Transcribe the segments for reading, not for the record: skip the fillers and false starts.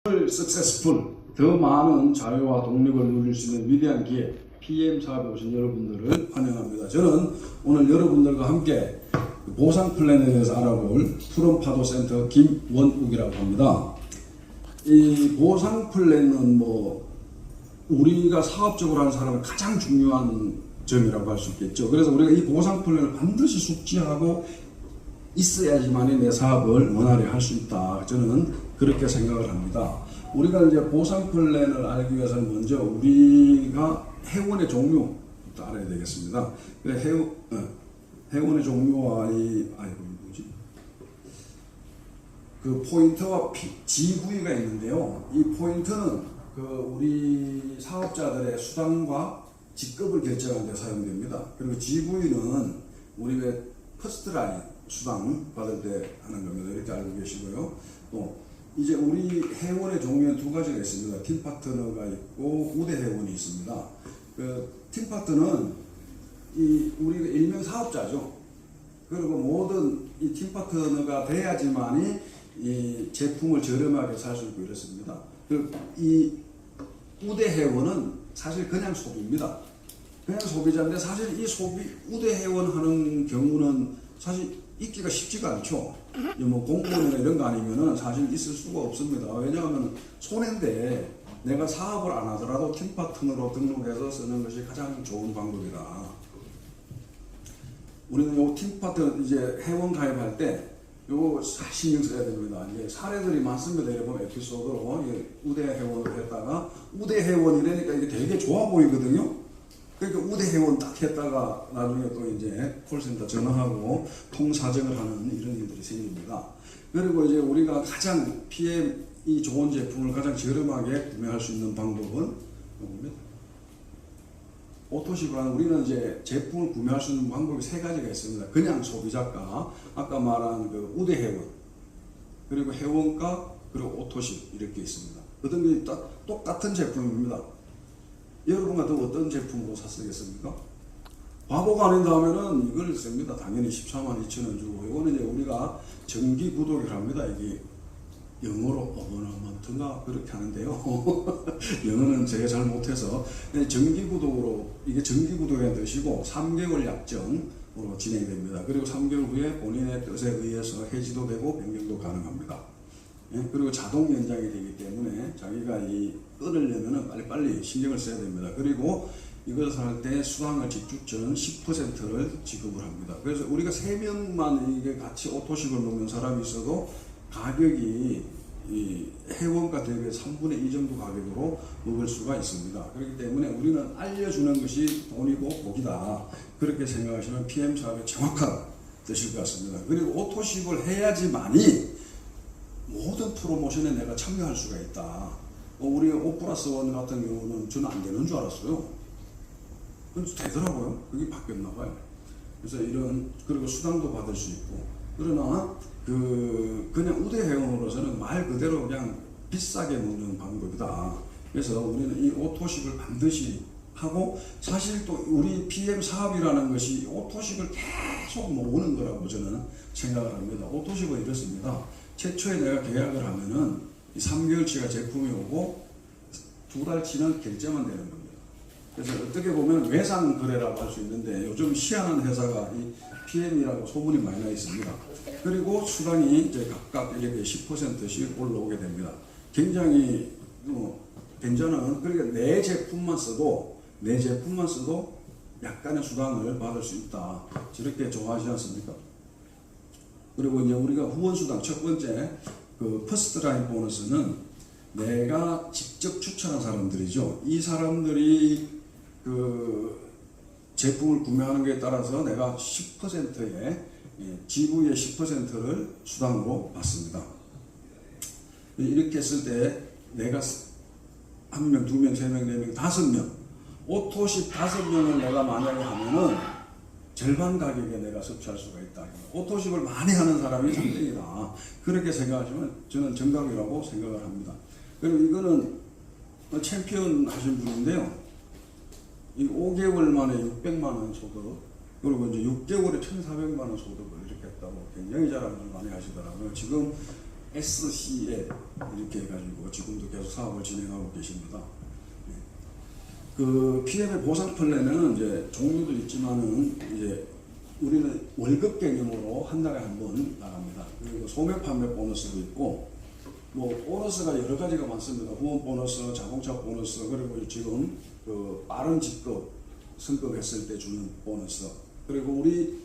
석세스풀 더 많은 자유와 독립을 누릴 수 있는 위대한 기회 PM 사업에 오신 여러분들을 환영합니다. 저는 오늘 여러분들과 함께 보상 플랜에 대해서 알아볼 푸른파도센터 김원욱이라고 합니다. 이 보상 플랜은 우리가 사업적으로 하는 사람의 가장 중요한 점이라고 할 수 있겠죠. 그래서 우리가 이 보상 플랜을 반드시 숙지하고 있어야지만이 내 사업을 원활히 할 수 있다. 저는 그렇게 생각을 합니다. 우리가 이제 보상 플랜을 알기 위해서는 먼저 우리가 회원의 종류부터 알아야 되겠습니다. 회원의 종류와 그 포인트와 지구위가 있는데요. 이 포인트는 우리 사업자들의 수당과 직급을 결정하는 데 사용됩니다. 그리고 지구위는 우리 왜 퍼스트라인 수당 받을 때 하는 겁니다. 이렇게 알고 계시고요. 또 이제 우리 회원의 종류는 두 가지가 있습니다. 팀 파트너가 있고 우대 회원이 있습니다. 팀 파트너는 우리가 일명 사업자죠. 그리고 모든 이 팀 파트너가 돼야지만이 이 제품을 저렴하게 살 수 있고 이렇습니다. 이 우대 회원은 사실 그냥 소비입니다. 그냥 소비자인데 사실 이 우대 회원 하는 경우는 사실 있기가 쉽지가 않죠. 공무원이나 이런 거 아니면은 사실 있을 수가 없습니다. 왜냐하면 손해인데 내가 사업을 안 하더라도 팀 파트너로 등록해서 쓰는 것이 가장 좋은 방법이다. 우리는 요 팀 파트너 이제 회원 가입할 때 요거 신경 써야 됩니다. 이제 사례들이 많습니다. 여러분 에피소드로 우대 회원을 했다가 우대 회원이라니까 이게 되게 좋아 보이거든요. 그러니까 우대 회원 딱 했다가 나중에 또 이제 콜센터 전화하고 통사정을 하는 이런 일들이 생깁니다. 그리고 이제 우리가 가장 PM이 좋은 제품을 가장 저렴하게 구매할 수 있는 방법은 오토시브라는 우리는 이제 제품을 구매할 수 있는 방법이 세 가지가 있습니다. 그냥 소비자가 아까 말한 그 우대 회원 그리고 회원가 그리고 오토십 이렇게 있습니다. 어떤 게 똑같은 제품입니다. 여러분 같은 어떤 제품으로 샀겠습니까? 바보가 아닌다 하면은 이걸 씁니다. 당연히 14만 2천 원 주고. 이거는 이제 우리가 정기 구독을 합니다. 이게 영어로 어머너먼트가 그렇게 하는데요. 영어는 제가 잘 못해서 정기 구독으로 이게 정기 구독의 뜻이고 3개월 약정으로 진행됩니다. 그리고 3개월 후에 본인의 뜻에 의해서 해지도 되고 변경도 가능합니다. 그리고 자동 연장이 되기 때문에 자기가 끊으려면 빨리빨리 신경을 써야 됩니다. 그리고 이것을 할 때 수당을 지출 전 10%를 지급을 합니다. 그래서 우리가 3명만 이게 같이 오토식을 놓는 사람이 있어도 가격이 회원가 대비 3분의 2 정도 가격으로 먹을 수가 있습니다. 그렇기 때문에 우리는 알려주는 것이 돈이고 복이다. 그렇게 생각하시면 PM 사업의 정확한 뜻일 것 같습니다. 그리고 오토식을 해야지만이 모든 프로모션에 내가 참여할 수가 있다. 우리 5+1 같은 경우는 저는 안 되는 줄 알았어요. 근데 되더라고요. 그게 바뀌었나 봐요. 그래서 그리고 수당도 받을 수 있고. 그러나 그냥 우대 회원으로서는 말 그대로 그냥 비싸게 먹는 방법이다. 그래서 우리는 이 오토식을 반드시 하고, 사실 또 우리 PM 사업이라는 것이 오토식을 계속 모으는 거라고 저는 생각을 합니다. 오토식은 이렇습니다. 최초에 내가 계약을 하면은 3개월치가 제품이 오고 2달치는 결제만 되는 겁니다. 그래서 어떻게 보면 외상 거래라고 할 수 있는데 요즘 희한한 회사가 이 PM이라고 소문이 많이 나 있습니다. 그리고 수당이 이제 각각 이렇게 10%씩 올라오게 됩니다. 굉장히 괜찮은, 그러니까 내 제품만 써도 약간의 수당을 받을 수 있다. 저렇게 좋아하지 않습니까? 그리고 이제 우리가 후원수당 첫 번째 퍼스트라인 보너스는 내가 직접 추천한 사람들이죠. 이 사람들이 제품을 구매하는 것에 따라서 내가 10%의 지구의 10%를 수당으로 받습니다. 이렇게 했을 때 내가 1명, 2명, 3명, 4명, 5명 오토십 5명을 내가 만약에 하면은 절반 가격에 내가 섭취할 수가 있다. 오토식을 많이 하는 사람이 상등이다. 그렇게 생각하시면 저는 정답이라고 생각을 합니다. 그리고 이거는 챔피언 하신 분인데요. 5개월 만에 600만 원 소득, 그리고 이제 6개월에 1,400만 원 소득을 이렇게 했다고 굉장히 자랑을 많이 하시더라고요. 지금 SCL 이렇게 해가지고 지금도 계속 사업을 진행하고 계십니다. 그 PM의 보상 플랜은 이제 종류도 있지만은 이제 우리는 월급 개념으로 한 달에 한 번 나갑니다. 그리고 소매 판매 보너스도 있고 뭐 보너스가 여러 가지가 많습니다. 후원 보너스, 자동차 보너스, 그리고 지금 그 빠른 직급 승급했을 때 주는 보너스. 그리고 우리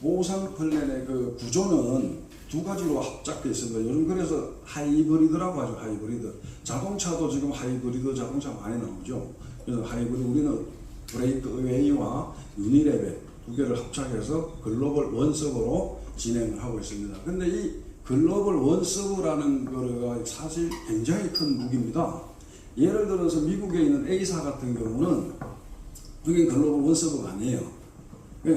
보상 플랜의 그 구조는 두 가지로 합작되어 있습니다. 요즘 그래서 하이브리드라고 하죠. 하이브리드. 자동차도 지금 하이브리드 자동차 많이 나오죠. 그래서 하이브리드 우리는 브레이크웨이와 유니레벨 두 개를 합작해서 글로벌 원서브로 진행을 하고 있습니다. 근데 이 글로벌 원서브라는 거가 사실 굉장히 큰 무기입니다. 예를 들어서 미국에 있는 A사 같은 경우는 그게 글로벌 원서브가 아니에요.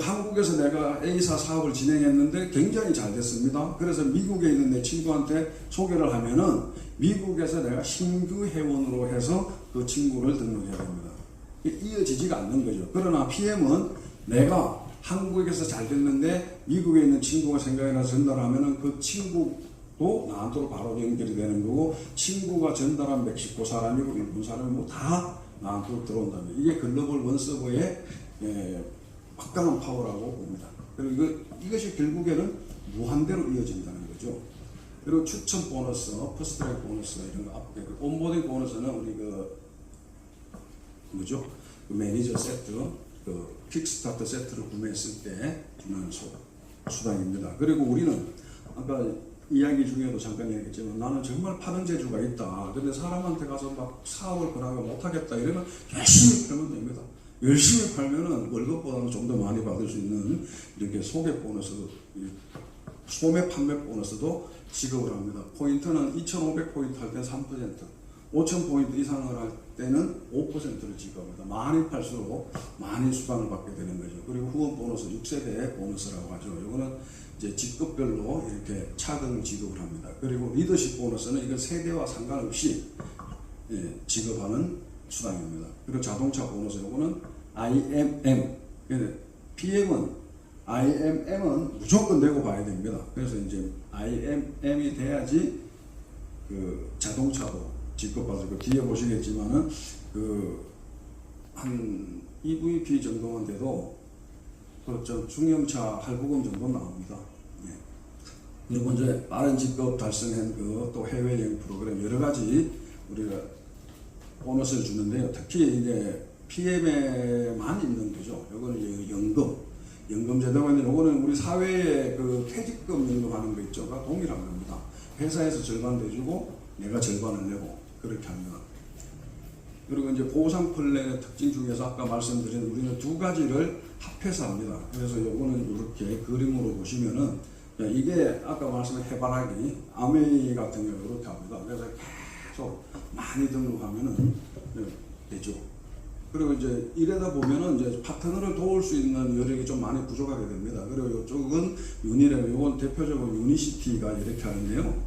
한국에서 내가 A사 사업을 진행했는데 굉장히 잘 됐습니다. 그래서 미국에 있는 내 친구한테 소개를 하면은 미국에서 내가 신규 회원으로 해서 그 친구를 등록해야 됩니다. 이어지지가 않는 거죠. 그러나 PM은 내가 한국에서 잘 됐는데 미국에 있는 친구가 생각이 나서 전달하면은 그 친구도 나한테로 바로 연결이 되는 거고, 친구가 전달한 멕시코 사람이고 일본 사람이고 다 나한테로 들어온다는 거예요. 이게 글로벌 원서브의 막강한 파워라고 봅니다. 그리고 이것이 결국에는 무한대로 이어진다는 거죠. 그리고 추천 보너스, 퍼스트트랙 보너스 이런 거 앞에 온보딩 보너스는 우리 뭐죠? 그 매니저 세트, 그 킥스타터 세트를 구매했을 때 주는 수당입니다. 그리고 우리는 아까 이야기 중에도 잠깐 얘기했지만 나는 정말 파는 재주가 있다. 근데 사람한테 가서 막 사업을 권하고 못하겠다 이러면 열심히 팔면 됩니다. 열심히 팔면은 월급보다는 좀 더 많이 받을 수 있는 이렇게 소개 보너스, 소매 판매 보너스도 지급을 합니다. 포인트는 2,500포인트 할 때는 3%, 5,000포인트 이상을 할 때는 5%를 지급합니다. 많이 팔수록 많이 수당을 받게 되는 거죠. 그리고 후원 보너스, 6세대 보너스라고 하죠. 이거는 이제 직급별로 이렇게 차등 지급을 합니다. 그리고 리더십 보너스는 이건 세대와 상관없이 지급하는 수당입니다. 그리고 자동차 보너스, 이거는 IMM, PM은 IMM은 무조건 내고 봐야 됩니다. 그래서 이제 IMM이 돼야지 그 자동차도 지급받을 거. 뒤에 보시겠지만은 그 한 EVP 정도만 돼도 그 중형차 할부금 정도 나옵니다. 그리고 이제 빠른 직급 달성한 그 또 해외여행 프로그램 여러 가지 우리가 보너스를 주는데요. 특히 이제 PM에만 있는 거죠. 이거는 연금 제도가 있는데, 이거는 우리 사회에 그 퇴직금 연금하는 거 있죠. 가 동일한 겁니다. 회사에서 절반 내주고 내가 절반을 내고 그렇게 합니다. 그리고 이제 보상 플랜의 특징 중에서 아까 말씀드린 우리는 두 가지를 합해서 합니다. 그래서 이거는 이렇게 그림으로 보시면은 이게 아까 말씀한 해바라기, 아메이 같은 경우 이렇게 합니다. 그래서 계속 많이 등록하면은 되죠. 그리고 이제 이러다 보면은 이제 파트너를 도울 수 있는 여력이 좀 많이 부족하게 됩니다. 그리고 이쪽은 유니레벨, 이건 대표적으로 유니시티가 이렇게 하는데요.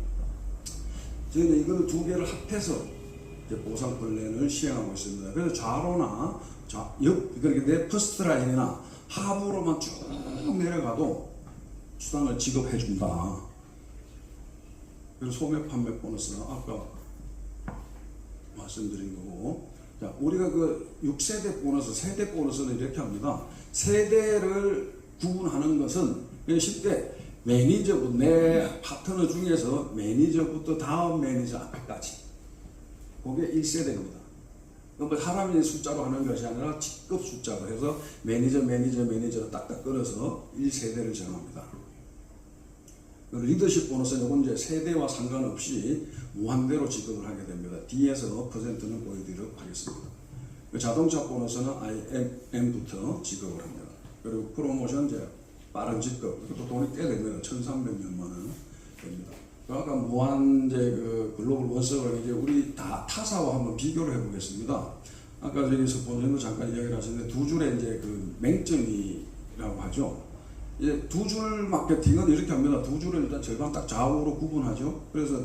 저희는 이거를 두 개를 합해서 이제 보상 플랜을 시행하고 있습니다. 그래서 좌로나 그렇게 내 퍼스트 라인이나 하부로만 쭉 내려가도 수당을 지급해 준다. 그리고 소매 판매 보너스는 아까 말씀드린 거고, 자, 우리가 그 6세대 보너스, 세대 보너스는 이렇게 합니다. 세대를 구분하는 것은 쉽게 매니저부터, 내 파트너 중에서 매니저부터 다음 매니저 앞에까지. 그게 1세대입니다. 뭐 사람이 숫자로 하는 것이 아니라 직급 숫자로 해서 매니저 딱딱 끊어서 1세대를 정합니다. 리더십 보너스는 이건 이제 세대와 상관없이 무한대로 지급을 하게 됩니다. 뒤에서 퍼센트는 보여드리도록 하겠습니다. 자동차 보너스는 IMM부터 지급을 합니다. 그리고 프로모션 이제 빠른 지급, 이것도 돈이 꽤 됩니다. 1,300몇만 원 됩니다. 아까 무한 이제 그 글로벌 원서를 이제 우리 타사와 한번 비교를 해보겠습니다. 아까 저기 스폰서도 잠깐 이야기를 하셨는데 두 줄의 이제 그 맹점이라고 하죠. 이제 두 줄 마케팅은 이렇게 합니다. 두 줄을 일단 절반 딱 좌우로 구분하죠. 그래서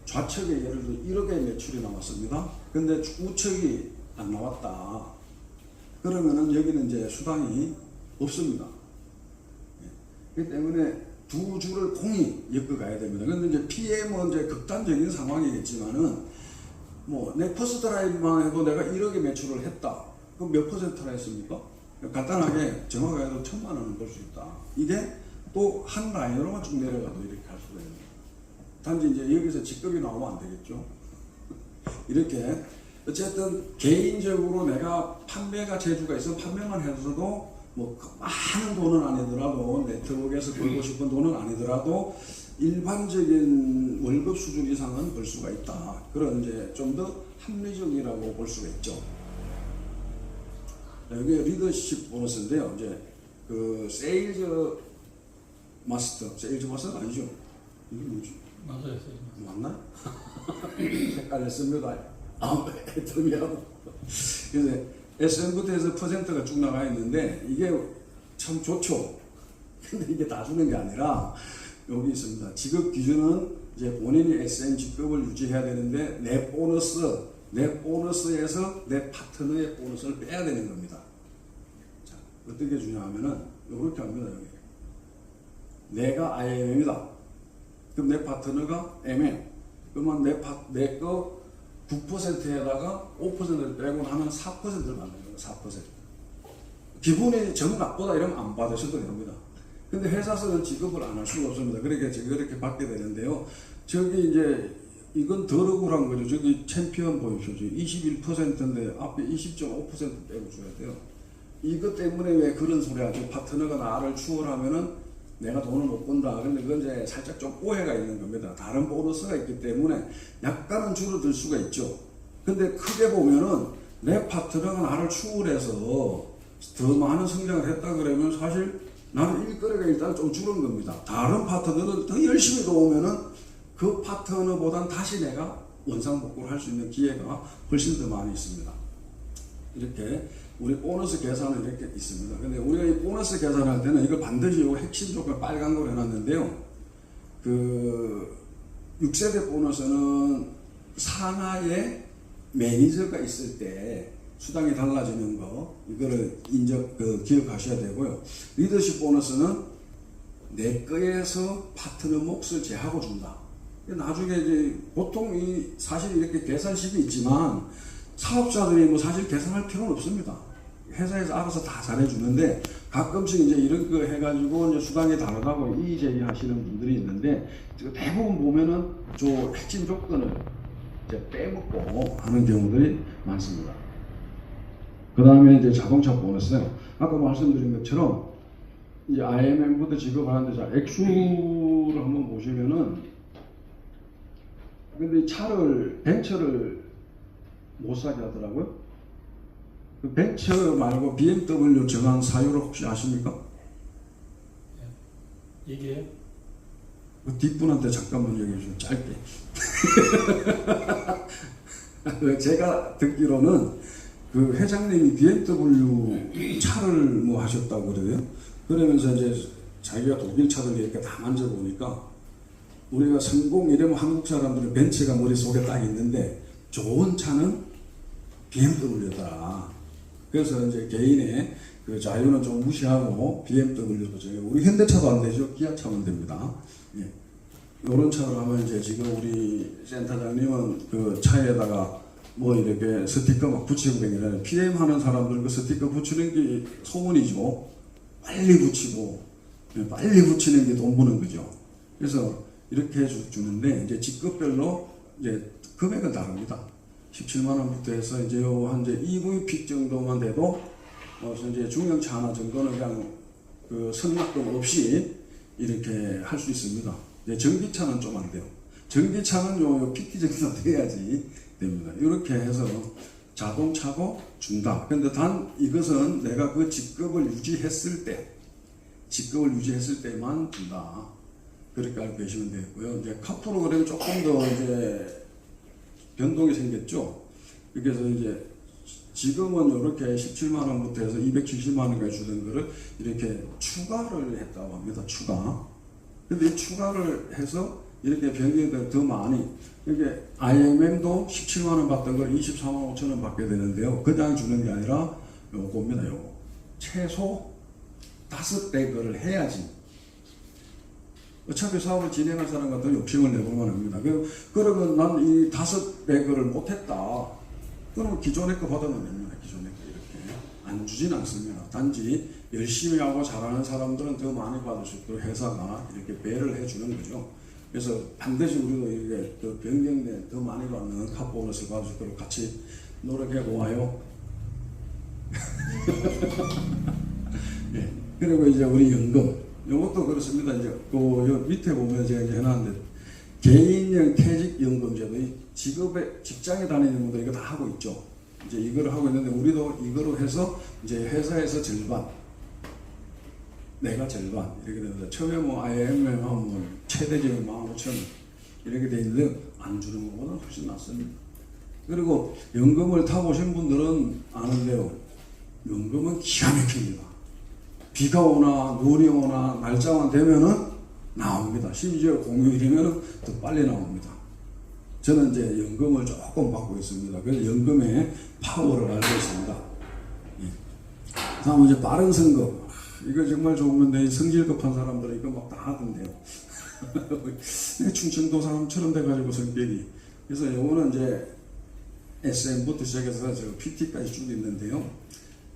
좌측에 예를 들어 1억의 매출이 나왔습니다. 근데 우측이 안 나왔다. 그러면은 여기는 이제 수당이 없습니다. 그렇기 때문에 두 줄을 공이 엮어가야 됩니다. 그런데 이제 PM은 이제 극단적인 상황이겠지만은 뭐 내 퍼스트 라인만 해도 내가 1억의 매출을 했다. 그럼 몇 퍼센트나 했습니까? 간단하게 정확하게 해도 1,000만 원을 벌 수 있다. 이게 또 한 라인으로만 쭉 내려가도 이렇게 할 수가 있는 거예요. 단지 이제 여기서 직급이 나오면 안 되겠죠. 이렇게 어쨌든 개인적으로 내가 판매가 재주가 있으면 판매만 해서도 뭐 많은 돈은 아니더라도 네트워크에서 벌고 싶은 돈은 아니더라도 일반적인 월급 수준 이상은 벌 수가 있다. 그런 이제 좀 더 합리적이라고 볼 수가 있죠. 여기 리더십 보너스인데요. 이제 그 세일즈 마스터 아니죠? 이게 뭐지? 맞아요. 맞나? 헷갈렸습니다. 애터미하고. 그래서 SM부터해서 퍼센트가 쭉 나가 있는데 이게 참 좋죠. 근데 이게 다 주는 게 아니라 여기 있습니다. 지급 기준은 이제 본인이 SM 직급을 유지해야 되는데 내 보너스에서 내 파트너의 보너스를 빼야 되는 겁니다. 자, 어떻게 주냐 하면은 이렇게 합니다. 여기. 내가 IMM이다. 그럼 내 파트너가 MM. 그러면 내 거 9%에다가 5%를 빼고 나면 4%를 받는 거예요. 4%. 기분이 정납보다 이러면 안 받으셔도 됩니다. 근데 회사에서는 지급을 안 할 수가 없습니다. 그러니까 그렇게 받게 되는데요. 저기 이제 이건 더 억울한 거죠. 저기 챔피언 보십시오. 21%인데 앞에 20.5% 빼고 줘야 돼요. 이것 때문에 왜 그런 소리 하죠? 파트너가 나를 추월하면은 내가 돈을 못 번다. 근데 그건 이제 살짝 좀 오해가 있는 겁니다. 다른 보너스가 있기 때문에 약간은 줄어들 수가 있죠. 근데 크게 보면은 내 파트너가 나를 추월해서 더 많은 성장을 했다 그러면 사실 나는 일거리가 일단 좀 줄은 겁니다. 다른 파트너는 더 열심히 도우면은 그 파트너보단 다시 내가 원상복구를 할 수 있는 기회가 훨씬 더 많이 있습니다. 이렇게 우리 보너스 계산은 이렇게 있습니다. 근데 우리가 이 보너스 계산할 때는 이걸 반드시 요 핵심 조건 빨간 걸 해놨는데요. 그 6세대 보너스는 산하에 매니저가 있을 때 수당이 달라지는 거, 이거를 기억하셔야 되고요. 리더십 보너스는 내 거에서 파트너 몫을 제하고 준다. 나중에 이제 보통 사실 이렇게 계산식이 있지만 사업자들이 뭐 사실 계산할 필요는 없습니다. 회사에서 알아서 다 잘해주는데 가끔씩 이제 이런 거 해가지고 이제 수당이 다르다고 이의 제기하시는 분들이 있는데 대부분 보면은 저 핵심 조건을 이제 빼먹고 하는 경우들이 많습니다. 그 다음에 이제 자동차 보너스요. 아까 말씀드린 것처럼 이제 IMM부터 지급하는데 자 액수를 한번 보시면은 근데 벤처를 못 사게 하더라고요. 그 벤처 말고 BMW 정한 사유를 혹시 아십니까? 얘기해요? 그 뒷분한테 잠깐만 얘기해 주세요. 짧게. 제가 듣기로는 그 회장님이 BMW 차를 뭐 하셨다고 그래요. 그러면서 이제 자기가 독일 차들 이렇게 다 만져보니까 우리가 성공 이러면 한국 사람들은 벤츠가 머릿속에 딱 있는데 좋은 차는 BMW다. 그래서 이제 개인의 그 자유는 좀 무시하고 BMW도 정해. 우리 현대차도 안 되죠. 기아차만 됩니다. 예. 이런 차를 하면 이제 지금 우리 센터장님은 그 차에다가 뭐 이렇게 스티커 막 붙이고 다니잖아요. PM 하는 사람들 그 스티커 붙이는 게 소문이죠. 빨리 붙이고 빨리 붙이는 게 돈 버는 거죠. 그래서 이렇게 주는데 이제 직급별로 이제 금액은 다릅니다. 17만 원부터 해서 이제 한 EV 픽 정도만 돼도 이제 중형차 하나 정도는 그냥 그 선납금 없이 이렇게 할 수 있습니다. 이제 전기차는 좀 안 돼요. 전기차는 요 PT 정도 돼야지 됩니다. 이렇게 해서 자동차고 준다. 근데 단 이것은 내가 그 직급을 유지했을 때만 준다. 그렇게 알고 계시면 되겠고요. 이제 카 프로그램이 조금 더 이제 변동이 생겼죠. 그래서 이제 지금은 이렇게 17만 원부터 해서 270만 원까지 주는 거를 이렇게 추가를 했다고 합니다. 추가. 근데 이 추가를 해서 이렇게 변경이 더 많이. 이게 IMM도 17만 원 받던 걸 24만 5천 원 받게 되는데요. 그냥 주는 게 아니라 요겁니다. 요거. 최소 5배 거를 해야지 어차피 사업을 진행할 사람 같은 욕심을 내보면 합니다. 그러면 난 이 5배 를 못했다. 그러면 기존의 거 받으면 됩니다. 기존의 거 이렇게 안 주진 않습니다. 단지 열심히 하고 잘하는 사람들은 더 많이 받을 수 있도록 회사가 이렇게 배를 해주는 거죠. 그래서 반드시 우리도 이게 더 변경된 더 많이 받는 카보너스를 받을 수 있도록 같이 노력해 보아요. 예. 그리고 이제 우리 연금, 이것도 그렇습니다. 이제 그 밑에 보면 제가 이제 해놨는데 개인형 퇴직연금제도 이 직장에 다니는 분들 이거 다 하고 있죠. 이제 이거를 하고 있는데 우리도 이거로 해서 이제 회사에서 절반, 내가 절반 이렇게 되는데 처음에 뭐 IMF 하면 뭐 최대적인 15,000원 이렇게 돼 있는데 안 주는 것보다 훨씬 낫습니다. 그리고 연금을 타보신 분들은 아는데요. 연금은 기가 막힙니다. 비가 오나 눈이 오나 날짜만 되면은 나옵니다. 심지어 공휴일이면 더 빨리 나옵니다. 저는 이제 연금을 조금 받고 있습니다. 그래서 연금의 파워를 알고 있습니다. 예. 다음 이제 빠른 선거. 이거 정말 좋은 건데 성질 급한 사람들은 이거 막 다 하던데요. 충청도 사람처럼 돼가지고 성격이. 그래서 요거는 이제 SM부터 시작해서 저 PT까지 쭉 있는데요.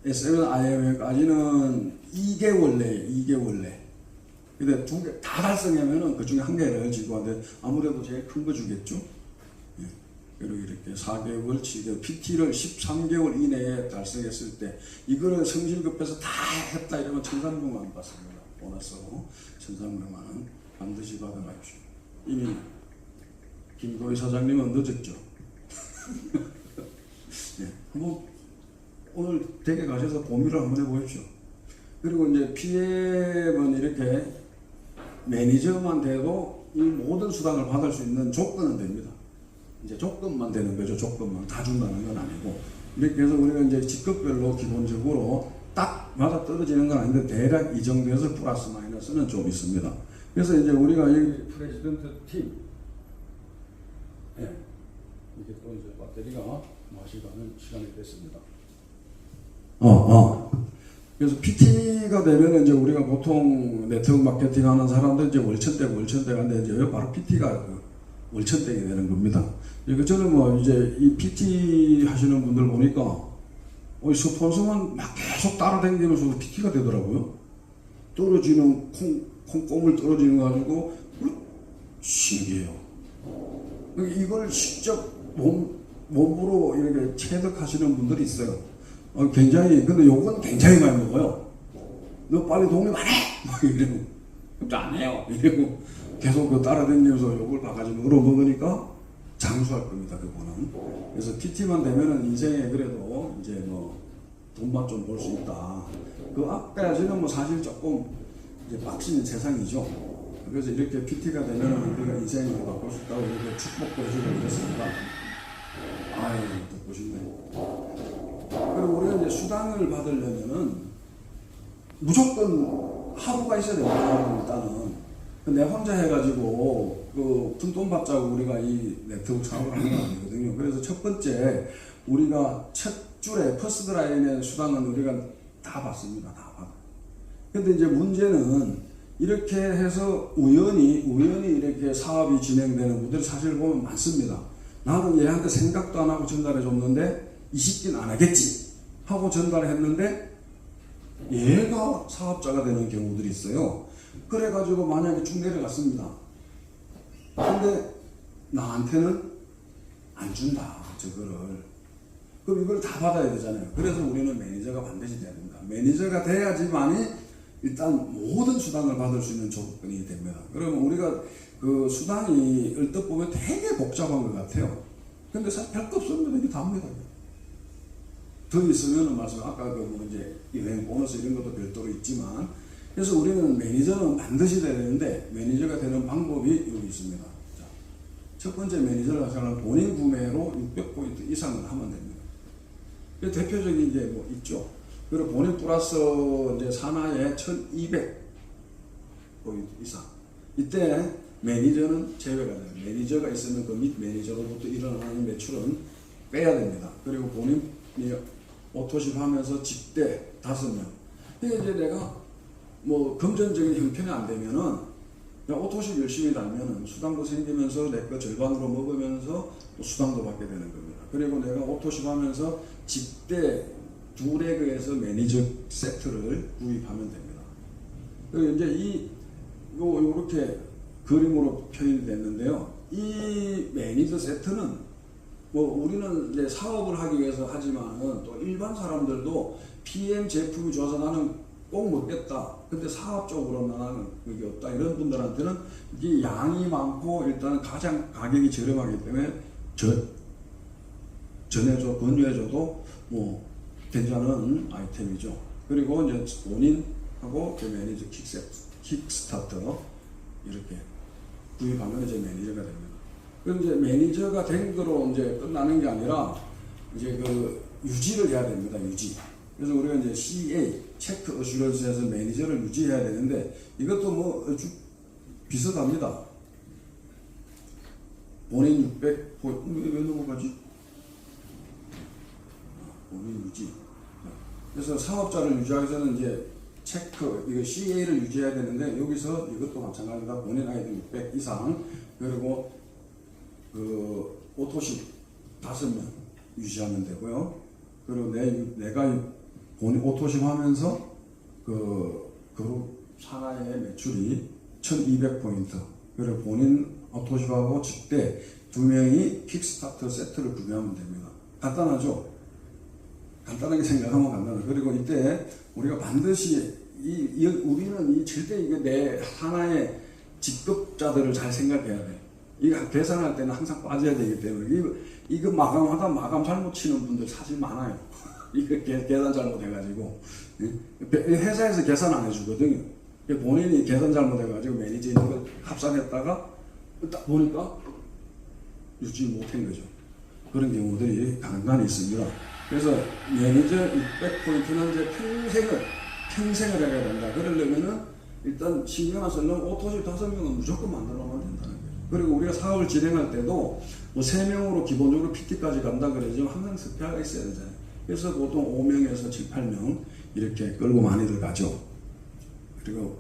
SM은 IMF까지는 2개월 내에 2개월 내. 근데 2개 다 달성하면은 그 중에 한 개를 지고 하는데 아무래도 제일 큰 거 주겠죠. 예. 그리고 이렇게 4개월, 7개월, PT를 13개월 이내에 달성했을 때 이거를 성실급해서 다 했다 이러면 1,300만 원 받습니다. 보너스로 1,300만 원 반드시 받아가십시오. 이미 김도희 사장님은 늦었죠. 예. 한번 오늘 댁에 가셔서 고민을 한번 해보십시오. 그리고 이제 PM은 이렇게 매니저만 돼도 이 모든 수당을 받을 수 있는 조건은 됩니다. 이제 조건만 되는 거죠. 조건만 다 준다는 건 아니고 이렇게 해서 우리가 이제 직급별로 기본적으로 딱 맞아 떨어지는 건 아닌데 대략 이 정도에서 플러스 마이너스는 좀 있습니다. 그래서 이제 우리가 여기 프레지던트 팀, 예, 이게 또 이제 배터리가 마시가는 시간이 됐습니다. 그래서 PT가 되면 이제 우리가 보통 네트워크 마케팅 하는 사람들 이제 월천대가 되는데 이제 바로 PT가 월천대가 되는 겁니다. 그러니까 저는 뭐 이제 이 PT 하시는 분들 보니까 스폰서만 막 계속 따라다니면서 PT가 되더라고요. 떨어지는 콩고물 떨어지는 거 가지고 신기해요. 이걸 직접 몸으로 이렇게 체득하시는 분들이 있어요. 굉장히, 근데 욕은 굉장히 많이 먹어요. 너 빨리 독립 안 해! 막 이러고, 안 해요! 이러고, 계속 그 따라다니면서 욕을 바가지 으로 먹으니까 장수할 겁니다, 그거는. 그래서 PT만 되면은 인생에 그래도 이제 뭐, 돈만 좀 벌 수 있다. 그 앞까지는 뭐 사실 조금 이제 빡치는 세상이죠. 그래서 이렇게 PT가 되면은 우리가 인생을 바꿀 수 있다고 이렇게 축복도 해주고 그랬습니다. 아유, 듣고 싶네. 그리고 우리가 이제 수당을 받으려면은 무조건 하루가 있어야 됩니다. 일단은 내 혼자 해가지고 그 큰 돈 받자고 우리가 이 네트워크 사업을 하는 건 아니거든요. 그래서 첫 번째 우리가 첫 줄에 퍼스트 라인의 수당은 우리가 다 받습니다. 다 받아. 근데 이제 문제는 이렇게 해서 우연히 이렇게 사업이 진행되는 분들이 사실 보면 많습니다. 나는 얘한테 생각도 안 하고 전달해 줬는데 20긴 안 하겠지 하고 전달을 했는데 얘가 사업자가 되는 경우들이 있어요. 그래가지고 만약에 쭉 내려갔습니다. 근데 나한테는 안 준다 저거를. 그럼 이걸 다 받아야 되잖아요. 그래서 우리는 매니저가 반드시 돼야 됩니다. 매니저가 돼야지만이 일단 모든 수당을 받을 수 있는 조건이 됩니다. 그러면 우리가 그 수당이 얼뜻 보면 되게 복잡한 것 같아요. 근데 사실 별거 없으면 이게 답니다. 더 있으면 말씀 아까 그 뭐 이제 여행 보너스 이런 것도 별도로 있지만 그래서 우리는 매니저는 반드시 돼야 되는데 매니저가 되는 방법이 여기 있습니다. 자, 첫 번째 매니저를 하려면 본인 구매로 600포인트 이상을 하면 됩니다. 대표적인 이제 뭐 있죠. 그리고 본인 플러스 이제 산하에 1200포인트 이상. 이때 매니저는 제외가 돼요. 매니저가 있으면 그 밑 매니저로부터 일어나는 매출은 빼야 됩니다. 그리고 본인이 오토십 하면서 직대 5명. 이게 이제 내가 뭐 금전적인 형편이 안 되면은 오토십 열심히 달면은 수당도 생기면서 내 거 절반으로 먹으면서 또 수당도 받게 되는 겁니다. 그리고 내가 오토십 하면서 직대 두 레그에서 매니저 세트를 구입하면 됩니다. 그리고 이제 요렇게 그림으로 표현이 됐는데요. 이 매니저 세트는 우리는 이제 사업을 하기 위해서 하지만은 또 일반 사람들도 PM 제품이 좋아서 나는 꼭 먹겠다. 근데 사업적으로 나는 그게 없다. 이런 분들한테는 이게 양이 많고 일단은 가장 가격이 저렴하기 때문에 권유해줘도 괜찮은 아이템이죠. 그리고 이제 본인하고 매니저 킥스타터 이렇게 구입하면 이제 매니저가 됩니다. 그럼 이제 매니저가 된 거로 이제 끝나는 게 아니라 이제 그 유지를 해야 됩니다. 유지. 그래서 우리가 이제 CA, 체크 어슈런스에서 매니저를 유지해야 되는데 이것도 비슷합니다. 본인 600, 왜 넘어가지? 본인 유지. 그래서 사업자를 유지하기 위해서는 이제 이거 CA를 유지해야 되는데 여기서 이것도 마찬가지입니다. 본인 아이디 600 이상 그리고 그 오토십 5명 유지하면 되고요. 그리고 내가 본인 오토십 하면서 그 그룹 산하의 매출이 1200포인트 그리고 본인 오토십하고 직대 2명이 킥스타터 세트를 구매하면 됩니다. 간단하죠? 간단하게 생각하면 간단해요. 그리고 이때 우리가 반드시 우리는 절대 이게 내 하나의 직급자들을 잘 생각해야 돼. 이거 계산할 때는 항상 빠져야 되기 때문에 이거 마감하다 마감 잘못 치는 분들 사실 많아요. 이거 계산 잘못해가지고 회사에서 계산 안 해주거든요. 본인이 계산 잘못해가지고 매니저 있는 걸 합산했다가 딱 보니까 유지 못한 거죠. 그런 경우들이 간간히 있습니다. 그래서 매니저 600포인트는 이제 평생을 해야 된다. 그러려면은 일단 신경 안 쓰려면 오토십 5명은 무조건 만들어놓으면 된다는 거죠. 그리고 우리가 사업을 진행할 때도 3명으로 기본적으로 PT까지 간다 그러죠. 항상 스페어가 있어야 되잖아요. 그래서 보통 5명에서 7, 8명 이렇게 끌고 많이들 가죠. 그리고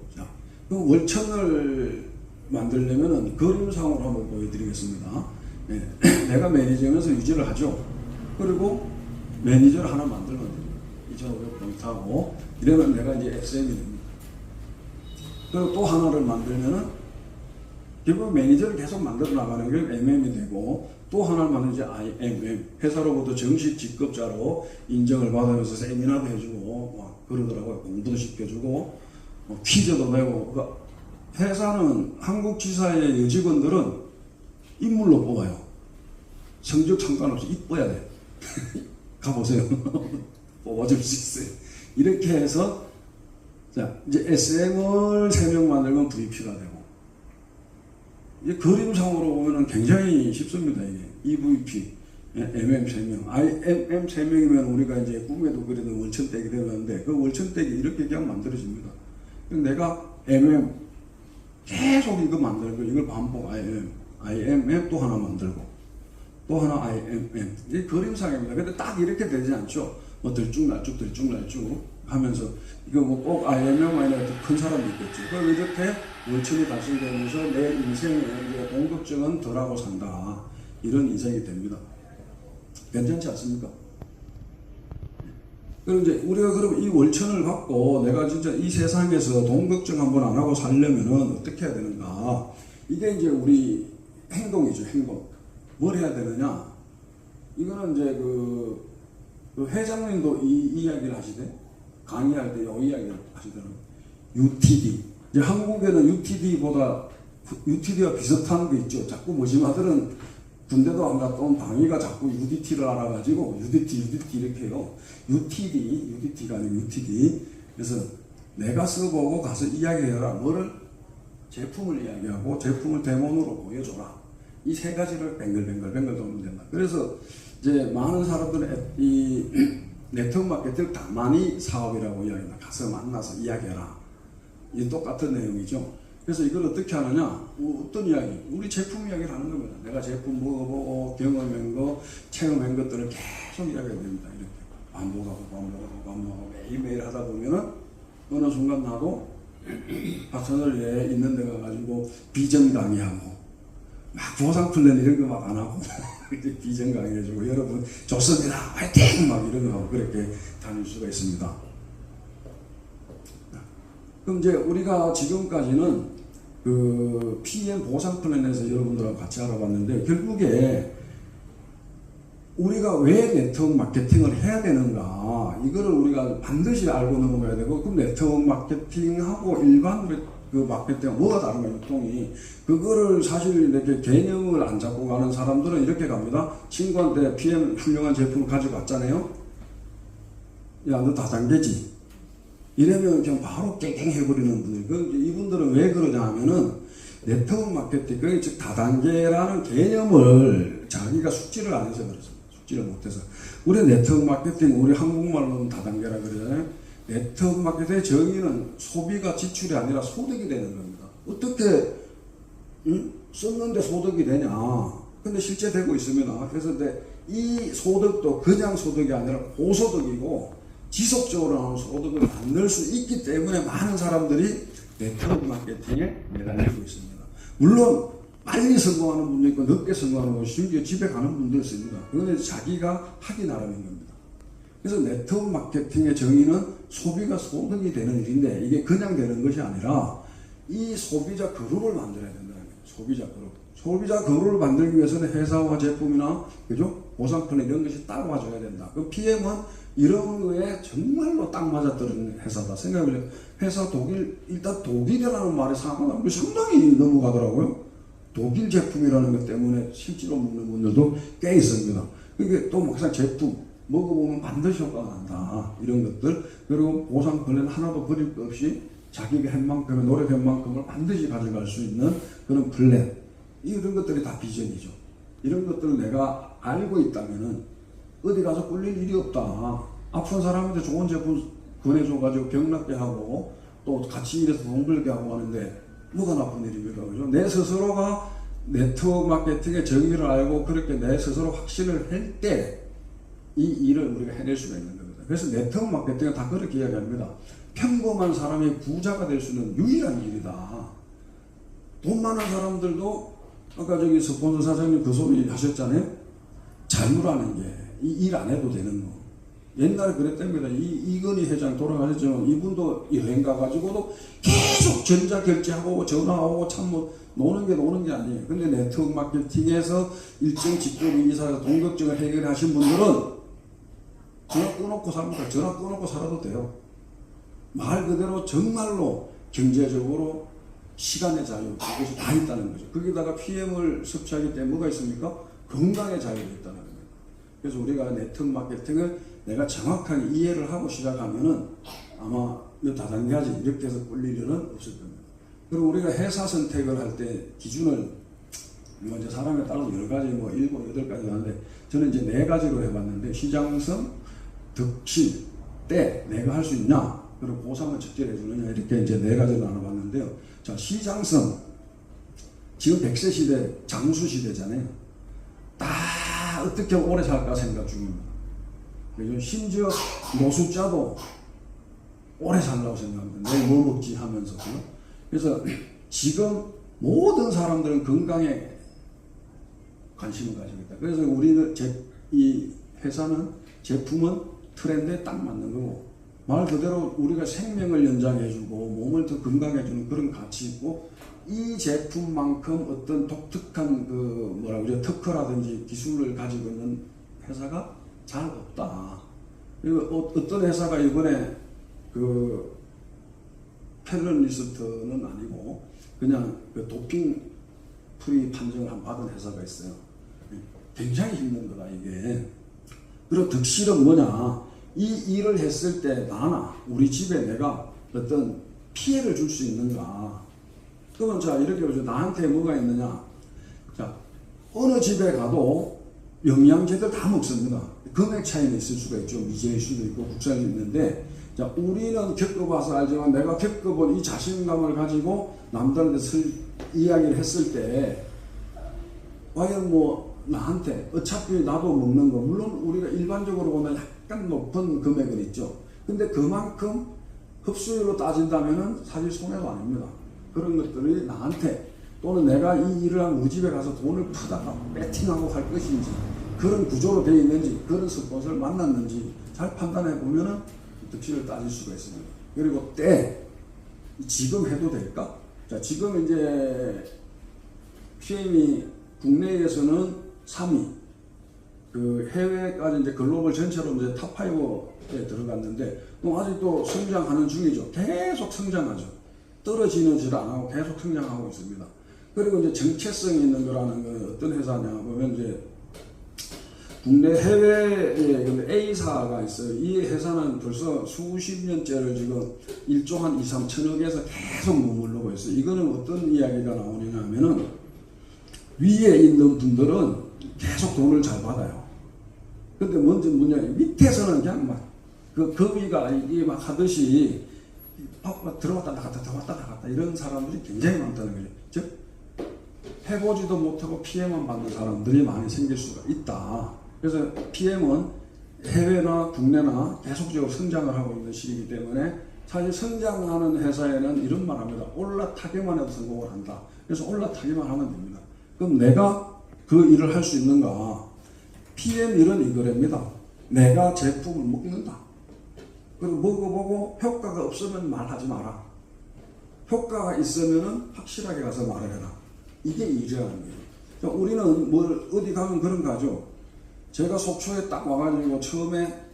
그 월천을 만들려면은 그림상으로 한번 보여드리겠습니다. 네. 내가 매니저면서 유지를 하죠. 그리고 매니저를 하나 만들면 됩니다. 2,500포인트하고 이러면 내가 이제 SM이 됩니다. 그리고 또 하나를 만들면은 결국 매니저를 계속 만들어 나가는 게 MM이 되고 또 하나를 만들면 이제 IMM 회사로부터 정식 직급자로 인정을 받으면서 세미나도 해주고 막 그러더라고요. 공부도 시켜주고 퀴즈도 내고 그러니까 회사는 한국 지사의 여직원들은 인물로 뽑아요. 성적 상관없이 이뻐야 돼. 가보세요. 뽑아줄 수 있어요. 이렇게 해서 자 이제 SM을 3명 만들면 VP가 되고 이 그림상으로 보면은 굉장히 쉽습니다. 이게 EVP, MM 3명, IMM 3명이면 우리가 이제 꿈에도 그리는 월천댁이 되는데 그 월천댁이 이렇게 그냥 만들어집니다. 내가 MM 계속 이거 만들고 이걸 반복 IMM 또 하나 만들고 또 하나 IMM 이게 그림상입니다. 근데 딱 이렇게 되지 않죠. 들쭉날쭉 하면서 이거 꼭 IMM 아니라 큰 사람도 있겠죠. 그럼 이렇게 월천이 달성되면서 내 인생에 공급증은 덜하고 산다. 이런 인생이 됩니다. 괜찮지 않습니까? 그럼 이제 우리가 그럼 이 월천을 갖고 내가 진짜 이 세상에서 돈 걱정 한번 안 하고 살려면은 어떻게 해야 되는가? 이게 이제 우리 행동이죠, 행동. 뭘 해야 되느냐? 이거는 이제 그 회장님도 이 이야기를 하시대. 강의할 때 이 이야기를 하시더라고요. UTD. 이제 한국에는 UTD와 비슷한 거 있죠. 자꾸 머지마들은 군대도 안 갔다 온 방위가 자꾸 UDT를 알아가지고 UDT 이렇게 해요. UDT가 아니고 UTD. 그래서 내가 써보고 가서 이야기해라. 뭐를? 제품을 이야기하고 제품을 데모로 보여줘라. 이 3가지를 뱅글뱅글 돌면 된다. 그래서 이제 많은 사람들은 이 네트워크 마케팅 다만이 사업이라고 이야기합니다. 가서 만나서 이야기해라. 이 똑같은 내용이죠. 그래서 이걸 어떻게 하느냐? 어떤 이야기? 우리 제품 이야기를 하는 겁니다. 내가 제품 먹어보고 경험한 거, 체험한 것들을 계속 이야기해야 됩니다. 이렇게 반복하고 매일매일 하다 보면은 어느 순간 나도 파트너에 있는 데 가가지고 비전 강의하고 막 보상 플랜 이런 거 막 안 하고 이제 비전 강의해주고 여러분 좋습니다 화이팅 막 이런 거 하고 그렇게 다닐 수가 있습니다. 그럼 이제 우리가 지금까지는 그 PM 보상 플랜에서 여러분들하고 같이 알아봤는데 결국에 우리가 왜 네트워크 마케팅을 해야 되는가 이거를 우리가 반드시 알고 넘어가야 되고 그럼 네트워크 마케팅하고 일반 그 마케팅은 뭐가 다른가 유통이 그거를 사실 이렇게 개념을 안 잡고 가는 사람들은 이렇게 갑니다. 친구한테 PM 훌륭한 제품을 가지고 왔잖아요. 야 너 다단계지 이러면 그냥 바로 깽깽 해버리는 분들 이분들은 왜 그러냐 하면은 네트워크 마케팅 그게 즉 다단계라는 개념을 자기가 숙지를 안 해서 그렇습니다. 숙지를 못해서 우리 네트워크 마케팅 우리 한국말로는 다단계라 그러잖아요. 네트워크 마케팅의 정의는 소비가 지출이 아니라 소득이 되는 겁니다. 어떻게 썼는데 소득이 되냐? 근데 실제 되고 있습니다. 그래서 이 소득도 그냥 소득이 아니라 고소득이고 지속적으로 나오는 소득을 만들 수 있기 때문에 많은 사람들이 네트워크 마케팅에 매달리고 있습니다. 물론 빨리 성공하는 분도 있고 늦게 성공하는 분도 심지어 집에 가는 분도 있습니다. 그건 자기가 하기 나름인 겁니다. 그래서 네트워크 마케팅의 정의는 소비가 소득이 되는 일인데 이게 그냥 되는 것이 아니라 이 소비자 그룹을 만들어야 된다는 거예요. 소비자 그룹. 소비자 그룹을 만들기 위해서는 회사와 제품이나 그죠? 보상 플랜 이런 것이 따라와줘야 된다. 그 PM은 이런 거에 정말로 딱 맞아떨어지는 회사다. 생각해보세요. 회사 독일, 일단 독일이라는 말이 상당히 넘어가더라고요. 독일 제품이라는 것 때문에 실제로 먹는 분들도 꽤 있습니다. 그게 또 막상 제품, 먹어보면 반드시 효과가 난다. 이런 것들. 그리고 보상 플랜 하나도 버릴 것 없이 자기가 한 만큼의 노력한 만큼을 반드시 가져갈 수 있는 그런 플랜. 이런 것들이 다 비전이죠. 이런 것들을 내가 알고 있다면은 어디 가서 꿀릴 일이 없다. 아픈 사람한테 좋은 제품 권해줘가지고 병 낫게 하고 또 같이 일해서 돈 벌게 하고 하는데 뭐가 나쁜 일입니까? 그죠? 내 스스로가 네트워크 마케팅의 정의를 알고 그렇게 내 스스로 확신을 할 때 이 일을 우리가 해낼 수가 있는 겁니다. 그래서 네트워크 마케팅은 다 그렇게 이야기합니다. 평범한 사람이 부자가 될 수 있는 유일한 일이다. 돈 많은 사람들도 아까 저기 스폰서 사장님 그 소리 하셨잖아요. 잘못하는 게 이 일 안 해도 되는 거. 옛날에 그랬답니다. 이건희 회장 돌아가셨지만 이분도 여행 가가지고도 계속 전자 결제하고 전화하고 참 뭐 노는 게 아니에요. 근데 네트워크 마케팅에서 일정 직급이 이사해서 돈 걱정을 해결하신 분들은 전화 끊어놓고 삽니다. 전화 끊어놓고 살아도 돼요. 말 그대로 정말로 경제적으로 시간의 자유, 그것이 다 있다는 거죠. 거기다가 PM을 섭취하기 때문에 뭐가 있습니까? 건강의 자유가 있다는 거예요. 그래서 우리가 네트워크 마케팅을 내가 정확하게 이해를 하고 시작하면은 아마 너 다단계하지 이렇게 해서 꿀릴 일은 없을 겁니다. 그리고 우리가 회사 선택을 할 때 기준을 이제 사람에 따라서 여러 가지 뭐 7, 8가지 하는데 저는 이제 4가지로 해봤는데 시장성, 득실, 때 내가 할 수 있냐 그리고 보상을 적절해 주느냐 이렇게 이제 4가지로 나눠봤는데요. 자, 시장성 지금 100세 시대 장수 시대잖아요. 다 어떻게 오래 살까 생각 중입니다. 심지어 노숙자도 오래 살라고 생각합니다. 내일 뭐 먹지 하면서. 그래서 지금 모든 사람들은 건강에 관심을 가지고 있다. 그래서 우리는 이 회사는 제품은 트렌드에 딱 맞는 거고 말 그대로 우리가 생명을 연장해주고 몸을 더 건강해주는 그런 가치 있고 이 제품만큼 어떤 독특한 그 뭐라 그러죠 특허라든지 기술을 가지고 있는 회사가 잘 없다. 그리고 어떤 회사가 이번에 그 패널리스트는 아니고 그냥 그 도핑 프리 판정을 받은 회사가 있어요. 굉장히 힘든 거다 이게. 그리고 득실은 뭐냐? 이 일을 했을 때 나나 우리 집에 내가 어떤 피해를 줄 수 있는가? 그러면 자 이렇게 보죠. 나한테 뭐가 있느냐? 자 어느 집에 가도 영양제들 다 먹습니다. 금액 차이는 있을 수가 있죠. 미제일 수도 있고 국산이 있는데 자 우리는 겪어봐서 알지만 내가 겪어본 이 자신감을 가지고 남들한테 이야기를 했을 때 과연 뭐 나한테 어차피 나도 먹는 거 물론 우리가 일반적으로 보면 약간 높은 금액은 있죠. 근데 그만큼 흡수율로 따진다면은 사실 손해도 아닙니다. 그런 것들이 나한테 또는 내가 이 일을 한 우리 집에 가서 돈을 푸다가 배팅하고 할 것인지 그런 구조로 되어 있는지 그런 스폿을 만났는지 잘 판단해 보면은 득실을 따질 수가 있습니다. 그리고 때 지금 해도 될까? 자, 지금 이제 PM이 국내에서는 3위, 그 해외까지 이제 글로벌 전체로 이제 탑5에 들어갔는데 또 아직도 성장하는 중이죠. 계속 성장하죠. 떨어지는지를 안 하고 계속 성장하고 있습니다. 그리고 이제 정체성이 있는 거라는 건 어떤 회사냐 보면 이제 국내 해외에 A사가 있어요. 이 회사는 벌써 수십 년째를 지금 1조 한 2, 3천억에서 계속 머무르고 있어요. 이거는 어떤 이야기가 나오느냐 하면은 위에 있는 분들은 계속 돈을 잘 받아요. 근데 먼저 뭐냐, 밑에서는 그냥 막 그 위가 이게 막 하듯이 막 들어왔다 나갔다 들어왔다 나갔다 이런 사람들이 굉장히 많다는 거죠. 즉 해보지도 못하고 PM만 받는 사람들이 많이 생길 수가 있다. 그래서 PM은 해외나 국내나 계속적으로 성장을 하고 있는 시기이기 때문에 사실 성장하는 회사에는 이런 말 합니다. 올라타기만 해도 성공을 한다. 그래서 올라타기만 하면 됩니다. 그럼 내가 그 일을 할 수 있는가? PM 일은 이거랍니다. 내가 제품을 먹는다. 그리고 먹어보고 효과가 없으면 말하지 마라. 효과가 있으면 확실하게 가서 말을 해라. 이게 일이라는 거예요. 우리는 뭘 어디 가면 그런 거 하죠. 제가 속초에 딱 와가지고 처음에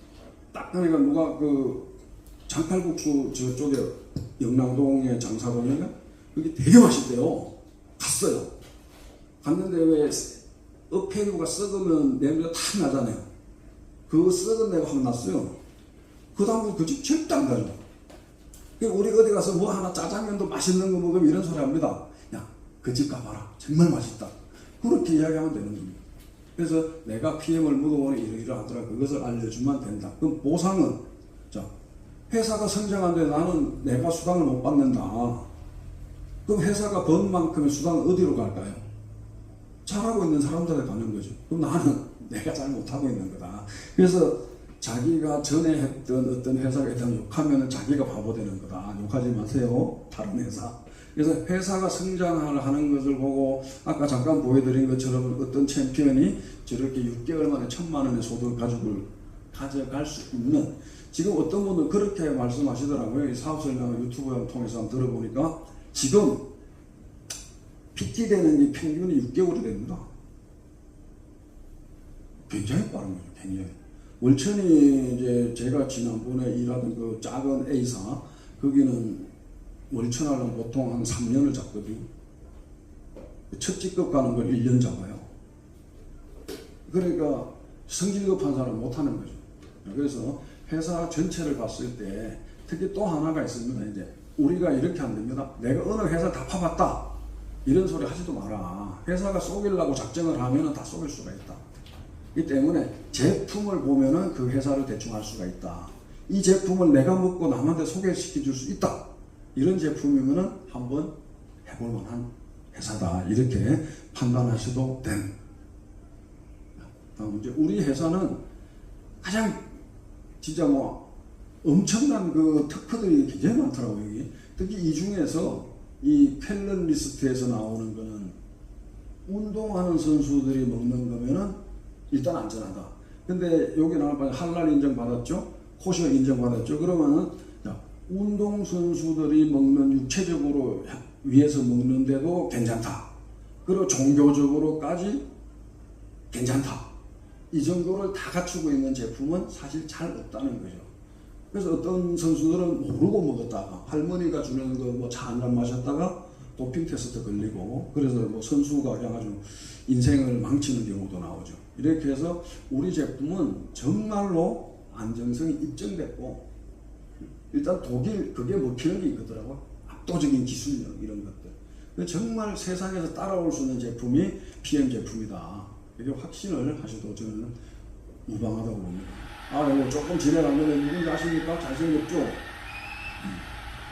딱 그러니까 누가 그 장칼국수 저쪽에 영랑동에 장사동인가 여기 되게 맛있대요. 갔어요. 갔는데 왜 잎폐류가 썩으면 냄새가 탁 나잖아요. 그 썩은 내가 확 났어요. 그 다음부터 그 집 절대 안 가죠. 우리 어디 가서 뭐 하나 짜장면도 맛있는 거 먹으면 이런 소리 합니다. 야, 그 집 가봐라. 정말 맛있다. 그렇게 이야기하면 되는 겁니다. 그래서 내가 PM을 묻어보니 이러하더라. 그것을 알려주면 된다. 그럼 보상은, 자, 회사가 성장하는데 나는 내가 수당을 못 받는다. 그럼 회사가 번 만큼의 수당은 어디로 갈까요? 잘하고 있는 사람들한테 가는 거죠. 그럼 나는 내가 잘 못하고 있는 거다. 그래서 자기가 전에 했던 어떤 회사에 대한 욕하면 자기가 바보 되는 거다. 욕하지 마세요. 다른 회사. 그래서 회사가 성장을 하는 것을 보고 아까 잠깐 보여드린 것처럼 어떤 챔피언이 저렇게 6개월 만에 1,000만 원의 소득 가족을 가져갈 수 있는, 지금 어떤 분은 그렇게 말씀하시더라고요. 이 사업설명 유튜브 통해서 한번 들어보니까 지금 PT 되는 게 평균이 6개월이 됩니다. 굉장히 빠른 거죠. 굉장히. 월천이 이제 제가 지난번에 일하던 그 작은 A사, 거기는 월천하려면 보통 한 3년을 잡거든요. 첫 직급 가는 걸 1년 잡아요. 그러니까 성진급한 사람 못하는 거죠. 그래서 회사 전체를 봤을 때 특히 또 하나가 있습니다. 이제 우리가 이렇게 하면 됩니다. 내가 어느 회사 다 파봤다. 이런 소리 하지도 마라. 회사가 속이려고 작정을 하면 다 속일 수가 있다. 이 때문에 제품을 보면은 그 회사를 대충 알 수가 있다. 이 제품을 내가 먹고 남한테 소개시켜 줄 수 있다. 이런 제품이면은 한번 해볼 만한 회사다. 이렇게 판단하셔도 됩니다. 다음 이제 우리 회사는 가장 진짜 뭐 엄청난 그 특허들이 굉장히 많더라고요. 여기. 특히 이 중에서 이 퀄런 리스트에서 나오는 거는 운동하는 선수들이 먹는 거면은 일단 안전하다. 근데 여기 나올 할랄 인정 받았죠? 코셔 인정 받았죠? 그러면은 운동 선수들이 먹는 육체적으로 위해서 먹는데도 괜찮다. 그리고 종교적으로까지 괜찮다. 이 정도를 다 갖추고 있는 제품은 사실 잘 없다는 거죠. 그래서 어떤 선수들은 모르고 먹었다가 할머니가 주는 거 뭐 차 한 잔 마셨다가 도핑 테스트 걸리고 그래서 뭐 선수가 그냥 아주 인생을 망치는 경우도 나오죠. 이렇게 해서 우리 제품은 정말로 안정성이 입증됐고 일단 독일 그게 먹히는 게 있더라고요. 압도적인 기술력 이런 것들. 정말 세상에서 따라올 수 있는 제품이 PM 제품이다. 이게 확신을 하셔도 저는 무방하다고 봅니다. 아, 이거 조금 진행하면 누군지 아십니까? 잘생겼죠?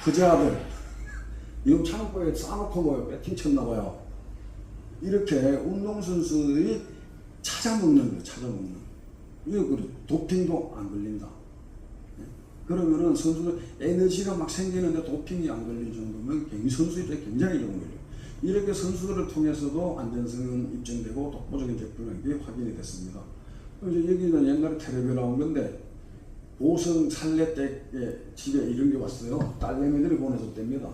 그제아들 이거 창고에 싸놓고 뭐 배팅 쳤나봐요. 이렇게 운동선수들이 찾아먹는 거예요. 찾아먹는. 이거 도핑도 안 걸린다. 그러면은 선수들 에너지가 막 생기는데 도핑이 안 걸릴 정도면 선수 입장에 굉장히 좋은 거죠. 이렇게 선수들을 통해서도 안전성은 입증되고 독보적인 제품이 확인이 됐습니다. 이제 여기는 옛날에 텔레비에 나온 건데 보성 살레댁에 집에 이런 게 왔어요. 딸내미들이 보내줬답니다.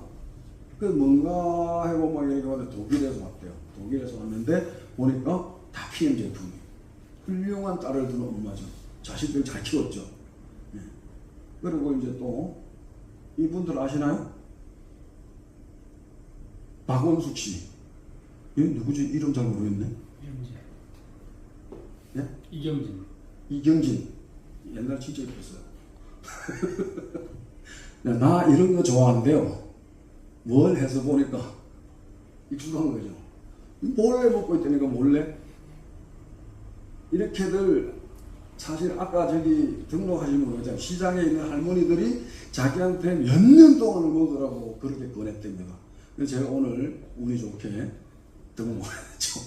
그 뭔가 하고 막 이렇게 왔는데 독일에서 왔대요. 독일에서 왔는데 보니까 다 PM 제품이에요. 훌륭한 딸을 두는 엄마죠. 자식들 잘 키웠죠. 네. 그리고 이제 또 이분들 아시나요? 박원숙 씨. 얘 누구지? 이름 잘 모르겠네. 이경진. 네? 이경진. 이경진. 옛날 진짜 예뻤어요. 나 이런 거 좋아하는데요. 뭘 해서 보니까 익숙한 거죠. 몰래 먹고 있다니까 몰래. 이렇게들 사실 아까 저기 등록하신 분 있잖아요. 시장에 있는 할머니들이 자기한테 몇 년 동안을 먹으라고 그렇게 권했답니다. 그래서 제가 오늘 운이 좋게 등록을 했죠.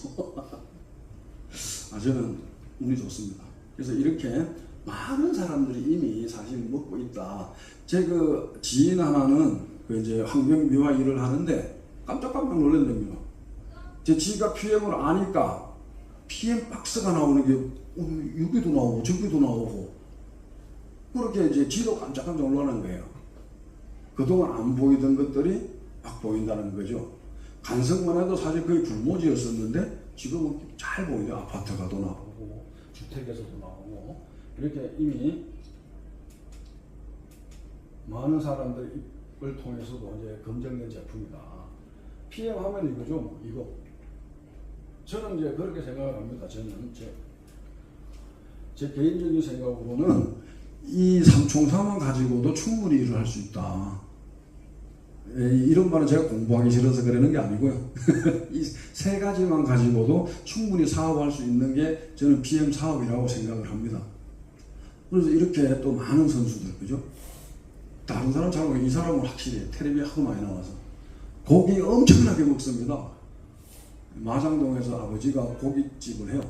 저는 운이 좋습니다. 그래서 이렇게 많은 사람들이 이미 사실 먹고 있다. 제 그 지인 하나는 그 이제 환경미화 일을 하는데 깜짝깜짝 놀란답니다. 제 지가 PM을 아니까 PM 박스가 나오는 게 여기도 나오고 저기도 나오고 그렇게 이제 지도 깜짝깜짝 놀라는 거예요. 그동안 안 보이던 것들이 막 보인다는 거죠. 간성만 해도 사실 거의 불모지였었는데 지금은 잘 보이죠. 아파트가도 나오고 주택에서도 나오고 이렇게 이미 많은 사람들의 입을 통해서도 이제 검증된 제품이다. PM 하면 이거죠. 뭐 이거. 저는 이제 그렇게 생각을 합니다. 저는 제 개인적인 생각으로는 이 삼총사만 가지고도 충분히 일을 할 수 있다. 이런 말은 제가 공부하기 싫어서 그러는 게 아니고요. 이 세 가지만 가지고도 충분히 사업할 수 있는 게 저는 PM 사업이라고 생각을 합니다. 그래서 이렇게 또 많은 선수들, 그죠? 다른 사람 잘 모르겠어요. 이 사람은 확실히 텔레비에 하도 많이 나와서 고기 엄청나게 먹습니다. 마장동에서 아버지가 고깃집을 해요.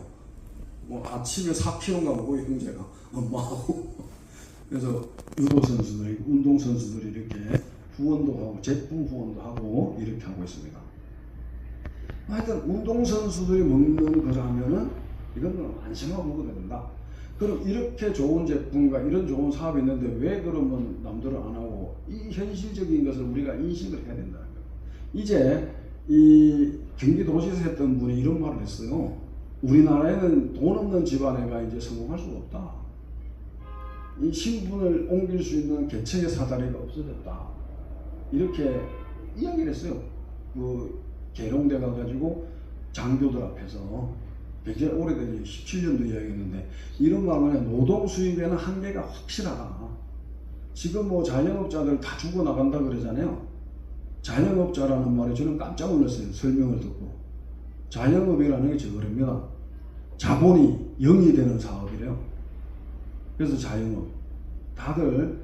뭐 아침에 4kg가 먹어요, 형제가. 엄마하고. 그래서 유도 선수들, 운동 선수들이 이렇게 후원도 하고 제품 후원도 하고 이렇게 하고 있습니다. 하여튼 운동 선수들이 먹는 거라면은 이건 안심하고 먹어야 된다. 그럼 이렇게 좋은 제품과 이런 좋은 사업이 있는데 왜 그러면 남들은 안 하고 이 현실적인 것을 우리가 인식을 해야 된다는 거예요. 이제 이 경기도시에서 했던 분이 이런 말을 했어요. 우리나라에는 돈 없는 집안에가 이제 성공할 수가 없다. 이 신분을 옮길 수 있는 계책의 사다리가 없어졌다. 이렇게 이야기를 했어요. 그 계룡대 가가지고 장교들 앞에서 굉장히 오래된 17년도 이야기했는데 이런 말은 노동 수입에는 한계가 확실하다. 지금 뭐 자영업자들 다 죽어나간다 그러잖아요. 자영업자라는 말에 저는 깜짝 놀랐어요. 설명을 듣고. 자영업이라는 게 저거랍니다. 자본이 0이 되는 사업이래요. 그래서 자영업. 다들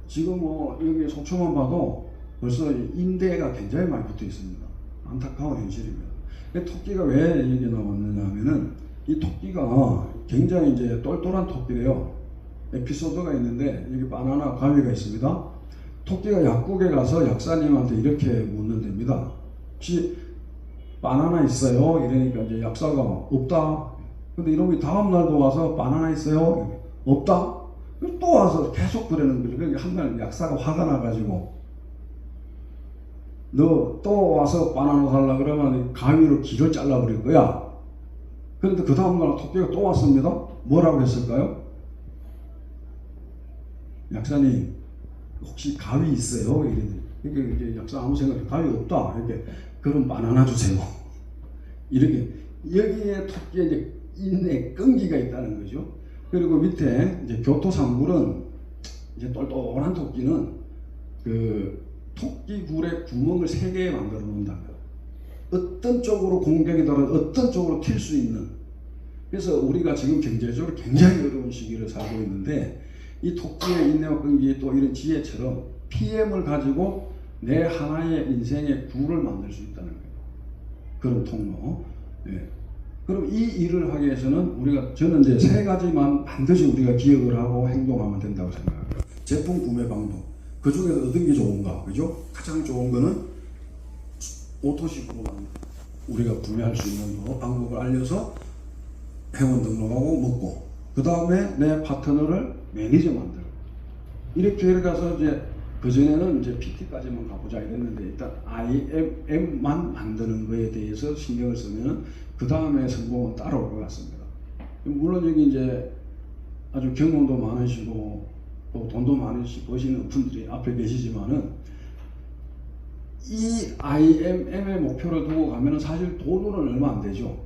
지금 뭐 여기 속초만 봐도 벌써 임대가 굉장히 많이 붙어 있습니다. 안타까운 현실입니다. 토끼가 왜 여기 나왔느냐 하면은 이 토끼가 굉장히 이제 똘똘한 토끼래요. 에피소드가 있는데 여기 바나나 가위가 있습니다. 토끼가 약국에 가서 약사님한테 이렇게 묻는답니다. 혹시 바나나 있어요? 이러니까 이제 약사가 없다. 근데 이놈이 다음 날도 와서 바나나 있어요? 없다. 또 와서 계속 그러는 거죠. 그러니까 한날 약사가 화가 나가지고 너 또 와서 바나나 살라 그러면 가위로 귀를 잘라버릴 거야. 그런데 그 다음날 토끼가 또 왔습니다. 뭐라고 했을까요? 약사님 혹시 가위 있어요? 이러더니 그러니까 이제 약사 아무 생각이 가위 없다. 이렇게 그럼 바나나 주세요. 이렇게 여기에 토끼에 이제 인내 끈기가 있다는 거죠. 그리고 밑에 이제 교토상굴은 이제 똘똘한 토끼는 그 토끼 굴에 구멍을 3개 만들어 놓는다는 거예요. 어떤 쪽으로 공격이 들어도 어떤 쪽으로 튈 수 있는. 그래서 우리가 지금 경제적으로 굉장히 어려운 시기를 살고 있는데 이 토끼의 인내와 끈기 또 이런 지혜처럼 PM을 가지고 내 하나의 인생의 굴을 만들 수 있다는 거예요. 그런 통로. 그럼 이 일을 하기 위해서는 저는 이제 3가지만 반드시 우리가 기억을 하고 행동하면 된다고 생각합니다. 제품 구매 방법. 그 중에서 어떤 게 좋은가? 그죠? 가장 좋은 거는 오토식으로 우리가 구매할 수 있는 거 방법을 알려서 회원 등록하고 먹고, 그 다음에 내 파트너를 매니저 만들고, 이렇게 가서 이제 그전에는 이제 PT까지만 가보자 이랬는데, 일단 IMM만 만드는 거에 대해서 신경을 쓰면 그 다음에 성공은 따라올 것 같습니다. 물론 여기 이제 아주 경험도 많으시고 또 돈도 많이 버시는 분들이 앞에 계시지만은, 이 IMM의 목표를 두고 가면은 사실 돈으로는 얼마 안 되죠.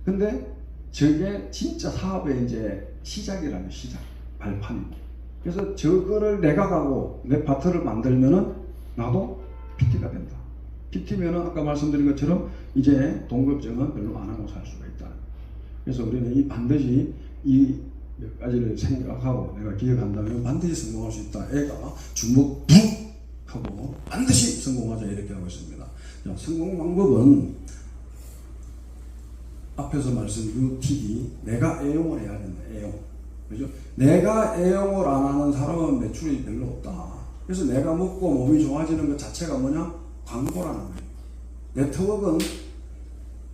근데 저게 진짜 사업의 이제 시작이라면 시작, 발판이고. 그래서 저거를 내가 가고 내 파트를 만들면은 나도 PT가 된다. PT면은 아까 말씀드린 것처럼 이제 돈 걱정은 별로 안 하고 살 수가 있다. 그래서 우리는 이 반드시 이 몇 가지를 생각하고 내가 기억한다면 반드시 성공할 수 있다. 애가 주먹 북 하고 반드시 성공하자 이렇게 하고 있습니다. 자, 성공 방법은 앞에서 말씀 UTD, 내가 애용을 해야 된다. 애용. 그죠? 내가 애용을 안 하는 사람은 매출이 별로 없다. 그래서 내가 먹고 몸이 좋아지는 것 자체가 뭐냐? 광고라는 거예요. 네트워크는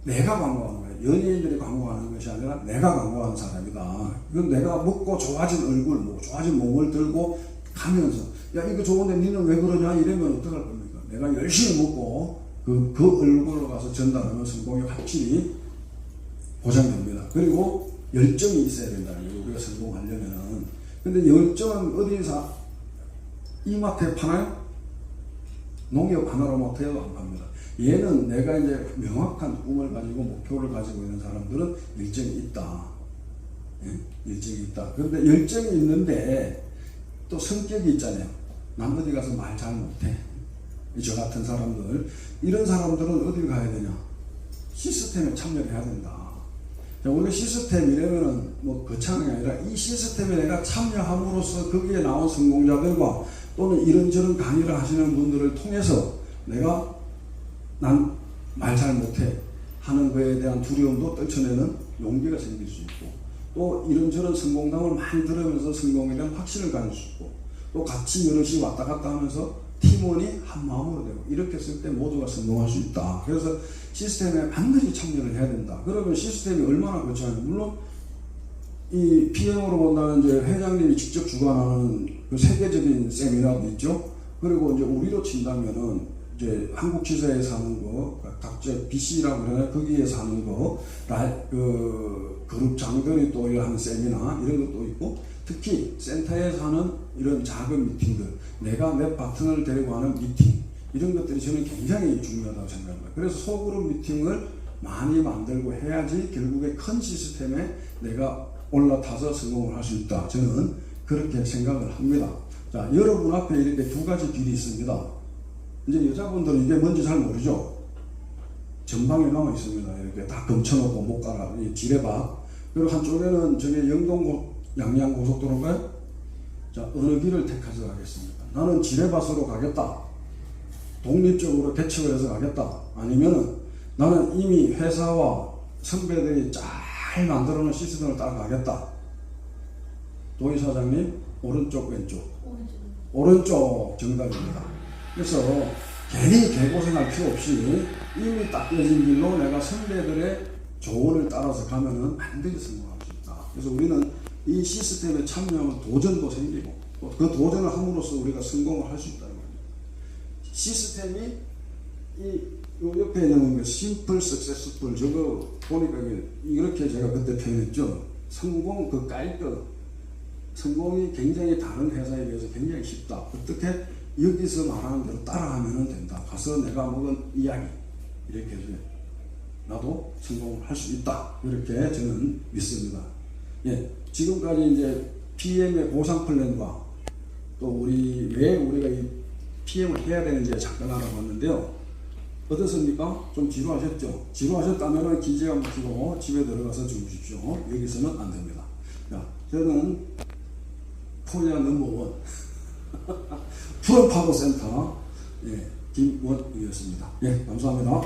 내가 광고하는 거예요. 연예인들이 광고하는 것이 아니라 내가 광고하는 사람이다. 이건 내가 먹고 좋아진 얼굴, 뭐 좋아진 몸을 들고 가면서, 야 이거 좋은데 니는 왜 그러냐 이러면 어떡할 겁니까? 내가 열심히 먹고 그 얼굴로 가서 전달하면 성공이 확실히 보장됩니다. 그리고 열정이 있어야 된다. 우리가 성공하려면은. 근데 열정은 어디서 이마트에 파나요? 농협 하나로마트에도 안 팝니다. 얘는 내가 이제 명확한 꿈을 가지고 목표를 가지고 있는 사람들은 열정이 있다. 예? 열정이 있다. 그런데 열정이 있는데 또 성격이 있잖아요. 남 어디 가서 말 잘 못해. 저 같은 사람들. 이런 사람들은 어딜 가야 되냐? 시스템에 참여를 해야 된다. 우리가 시스템이라면은 뭐 거창이 아니라 이 시스템에 내가 참여함으로써 거기에 나온 성공자들과 또는 이런저런 강의를 하시는 분들을 통해서 내가 난 말 잘 못해 하는 거에 대한 두려움도 떨쳐내는 용기가 생길 수 있고, 또 이런저런 성공담을 많이 들으면서 성공에 대한 확신을 가질 수 있고, 또 같이 여럿이 왔다 갔다 하면서 팀원이 한 마음으로 되고, 이렇게 했을 때 모두가 성공할 수 있다. 그래서 시스템에 반드시 참여를 해야 된다. 그러면 시스템이 얼마나 거창해요. 물론 이 PM으로 본다면 이제 회장님이 직접 주관하는 그 세계적인 세미나도 있죠. 그리고 이제 우리로 친다면은 이제 한국 지사에서 하는 거, 각자 BC라고 그러나요? 거기에서 하는 거, 그룹 장들이 또 하는 세미나 이런 것도 있고, 특히 센터에서 하는 이런 작은 미팅들, 내가 내 파트너를 데리고 하는 미팅, 이런 것들이 저는 굉장히 중요하다고 생각합니다. 그래서 소그룹 미팅을 많이 만들고 해야지 결국에 큰 시스템에 내가 올라타서 성공을 할 수 있다. 저는 그렇게 생각을 합니다. 자, 여러분 앞에 이렇게 두 가지 길이 있습니다. 이제 여자분들은 이게 뭔지 잘 모르죠? 전방에 남아 있습니다. 이렇게 다 검쳐놓고 못 가라. 지뢰밭. 그리고 한쪽에는 저게 영동 양양 고속도로인가요? 자, 어느 길을 택해서 가겠습니까? 나는 지뢰밭으로 가겠다. 독립적으로 개척을 해서 가겠다. 아니면은 나는 이미 회사와 선배들이 잘 만들어 놓은 시스템을 따라가겠다. 도의사장님, 오른쪽, 왼쪽? 오른쪽 정답입니다. 그래서 괜히 개고생할 필요 없이 이미 딱 떼진 길로 내가 선배들의 조언을 따라서 가면은 반드시 성공할 수 있다. 그래서 우리는 이 시스템에 참여하면 도전도 생기고, 또 그 도전을 함으로써 우리가 성공을 할 수 있다는 거예요. 시스템이 요 옆에 있는 거 심플 석세스풀, 저거 보니까 이렇게 제가 그때 표현했죠. 성공 그 깔끔, 성공이 굉장히 다른 회사에 비해서 굉장히 쉽다. 어떻게 여기서 말하는 대로 따라하면 된다. 가서 내가 먹은 이야기 이렇게 해서 나도 성공을 할 수 있다. 이렇게 저는 믿습니다. 예, 지금까지 이제 PM의 보상 플랜과 또 우리 왜 우리가 이 PM을 해야 되는지 잠깐 알아봤는데요. 어떻습니까? 좀 지루하셨죠? 지루하셨다면 기지감 키고 집에 들어가서 주무십시오. 여기서는 안 됩니다. 자, 저는 코리아 넘버원 프로파고 센터 김원이었습니다. 예, 감사합니다.